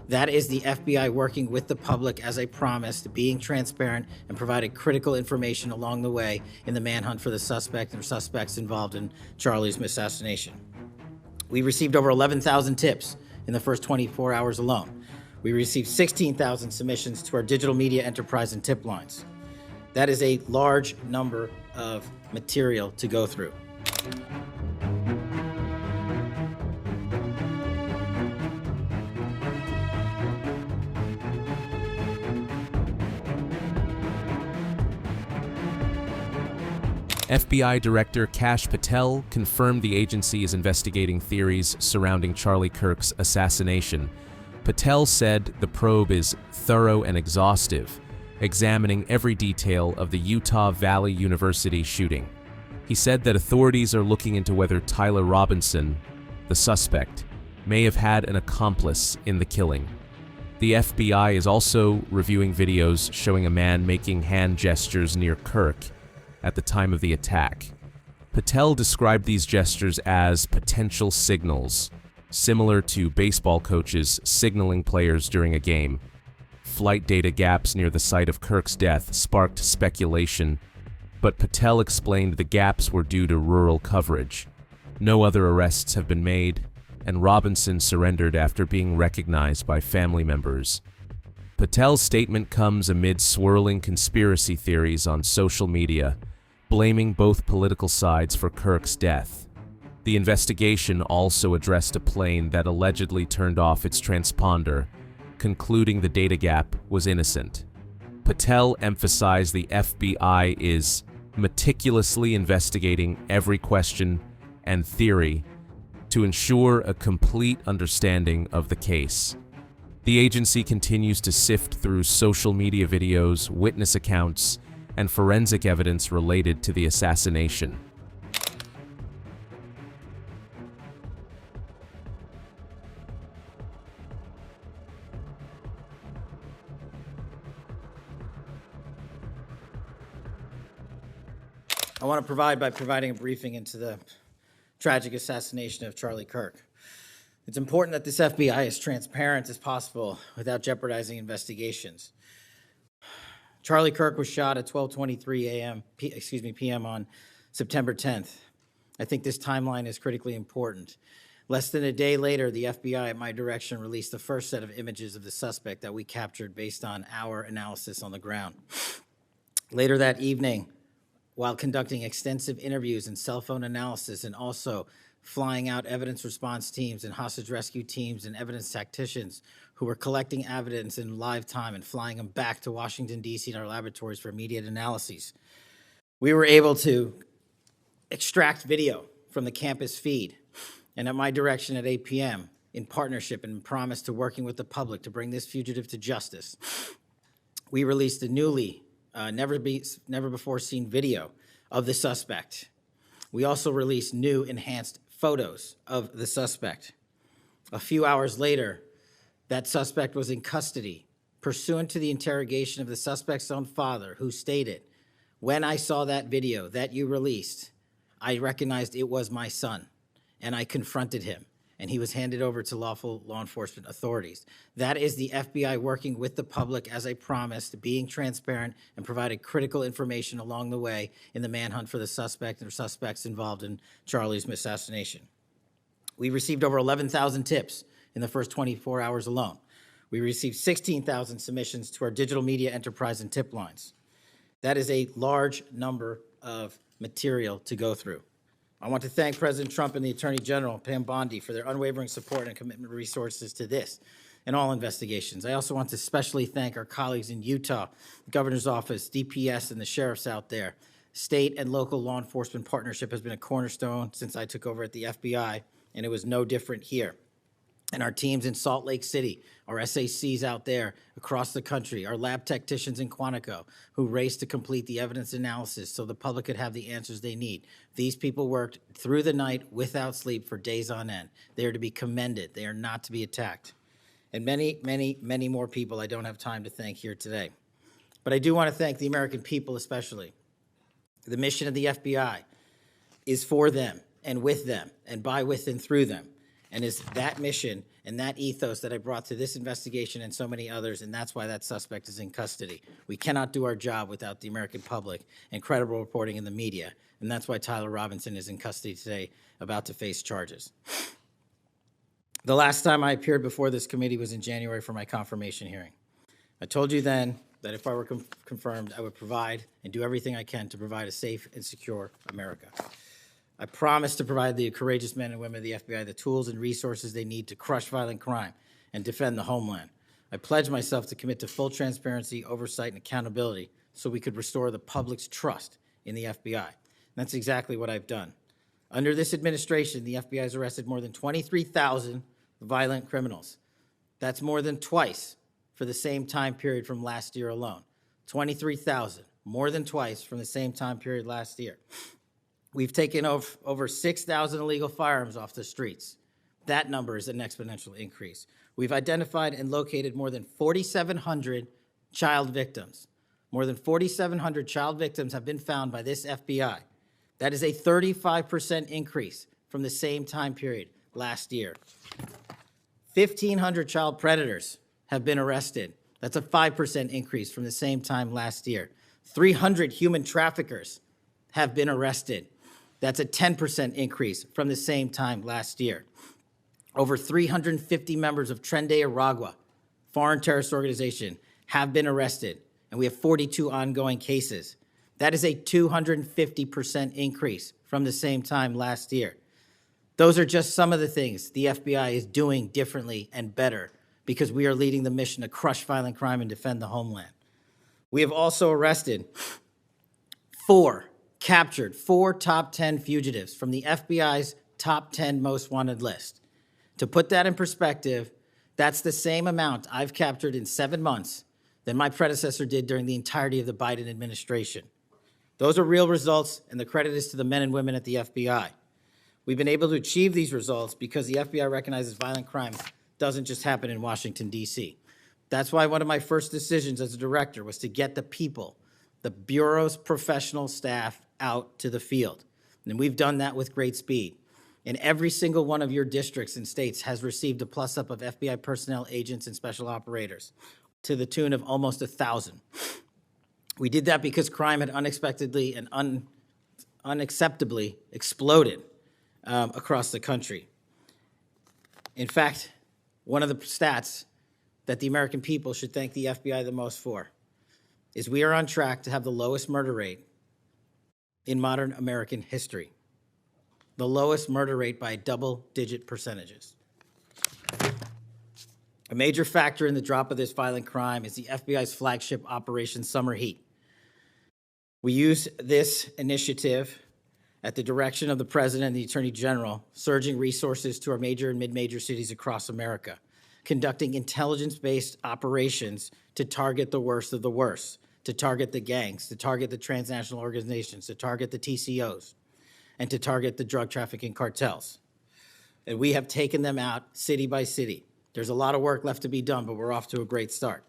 That is the FBI working with the public as I promised, being transparent and providing critical information along the way in the manhunt for the suspect and suspects involved in Charlie's assassination. We received over 11,000 tips in the first 24 hours alone. We received 16,000 submissions to our digital media enterprise and tip lines. That is a large number of material to go through. FBI Director Kash Patel confirmed the agency is investigating theories surrounding Charlie Kirk's assassination. Patel said the probe is thorough and exhaustive, examining every detail of the Utah Valley University shooting. He said that authorities are looking into whether Tyler Robinson, the suspect, may have had an accomplice in the killing. The FBI is also reviewing videos showing a man making hand gestures near Kirk at the time of the attack. Patel described these gestures as potential signals, similar to baseball coaches signaling players during a game. Flight data gaps near the site of Kirk's death sparked speculation, but Patel explained the gaps were due to rural coverage. No other arrests have been made, and Robinson surrendered after being recognized by family members. Patel's statement comes amid swirling conspiracy theories on social media, blaming both political sides for Kirk's death. The investigation also addressed a plane that allegedly turned off its transponder, concluding the data gap was innocent. Patel emphasized the FBI is meticulously investigating every question and theory to ensure a complete understanding of the case. The agency continues to sift through social media videos, witness accounts, and forensic evidence related to the assassination. I want to provide by providing a briefing into the tragic assassination of Charlie Kirk. It's important that this FBI is transparent as possible without jeopardizing investigations. Charlie Kirk was shot at 12:23 p.m. on September 10th. I think this timeline is critically important. Less than a day later, the FBI, at my direction, released the first set of images of the suspect that we captured based on our analysis on the ground. Later that evening, while conducting extensive interviews and cell phone analysis and also flying out evidence response teams and hostage rescue teams and evidence tacticians who were collecting evidence in live time and flying them back to Washington, D.C. in our laboratories for immediate analyses, we were able to extract video from the campus feed. And at my direction at 8 p.m., in partnership and promise to working with the public to bring this fugitive to justice, we released a newly, never before seen video of the suspect. We also released new enhanced photos of the suspect. A few hours later, that suspect was in custody, pursuant to the interrogation of the suspect's own father, who stated, "When I saw that video that you released, I recognized it was my son, and I confronted him, and he was handed over to lawful law enforcement authorities." That is the FBI working with the public as I promised, being transparent and providing critical information along the way in the manhunt for the suspect and suspects involved in Charlie's assassination. We received over 11,000 tips in the first 24 hours alone. We received 16,000 submissions to our digital media enterprise and tip lines. That is a large number of material to go through. I want to thank President Trump and the Attorney General, Pam Bondi, for their unwavering support and commitment of resources to this and all investigations. I also want to especially thank our colleagues in Utah, the Governor's Office, DPS, and the sheriffs out there. State and local law enforcement partnership has been a cornerstone since I took over at the FBI, and it was no different here. And our teams in Salt Lake City, our SACs out there across the country, our lab technicians in Quantico who raced to complete the evidence analysis so the public could have the answers they need. These people worked through the night without sleep for days on end. They are to be commended. They are not to be attacked. And many, many, many more people I don't have time to thank here today. But I do want to thank the American people especially. The mission of the FBI is for them and with them and by, with, and through them. And is that mission and that ethos that I brought to this investigation and so many others, and that's why that suspect is in custody. We cannot do our job without the American public and credible reporting in the media, and that's why Tyler Robinson is in custody today, about to face charges. The last time I appeared before this committee was in January for my confirmation hearing. I told you then that if I were confirmed, I would provide and do everything I can to provide a safe and secure America. I promise to provide the courageous men and women of the FBI the tools and resources they need to crush violent crime and defend the homeland. I pledge myself to commit to full transparency, oversight, and accountability so we could restore the public's trust in the FBI. And that's exactly what I've done. Under this administration, the FBI has arrested more than 23,000 violent criminals. That's more than twice for the same time period from last year alone. 23,000, more than twice from the same time period last year. We've taken over 6,000 illegal firearms off the streets. That number is an exponential increase. We've identified and located more than 4,700 child victims. More than 4,700 child victims have been found by this FBI. That is a 35% increase from the same time period last year. 1,500 child predators have been arrested. That's a 5% increase from the same time last year. 300 human traffickers have been arrested. That's a 10% increase from the same time last year. Over 350 members of Tren de Aragua, foreign terrorist organization, have been arrested, and we have 42 ongoing cases. That is a 250% increase from the same time last year. Those are just some of the things the FBI is doing differently and better because we are leading the mission to crush violent crime and defend the homeland. We have also captured four top 10 fugitives from the FBI's top 10 most wanted list. To put that in perspective, that's the same amount I've captured in 7 months than my predecessor did during the entirety of the Biden administration. Those are real results, and the credit is to the men and women at the FBI. We've been able to achieve these results because the FBI recognizes violent crime doesn't just happen in Washington, D.C. That's why one of my first decisions as a director was to get the people, the Bureau's professional staff, out to the field. And we've done that with great speed. And every single one of your districts and states has received a plus-up of FBI personnel, agents, and special operators to the tune of almost 1,000. We did that because crime had unexpectedly and unacceptably exploded across the country. In fact, one of the stats that the American people should thank the FBI the most for is we are on track to have the lowest murder rate in modern American history. The lowest murder rate by double-digit percentages. A major factor in the drop of this violent crime is the FBI's flagship Operation Summer Heat. We use this initiative at the direction of the President and the Attorney General, surging resources to our major and mid-major cities across America, conducting intelligence-based operations to target the worst of the worst, to target the gangs, to target the transnational organizations, to target the TCOs, and to target the drug trafficking cartels. And we have taken them out city by city. There's a lot of work left to be done, but we're off to a great start.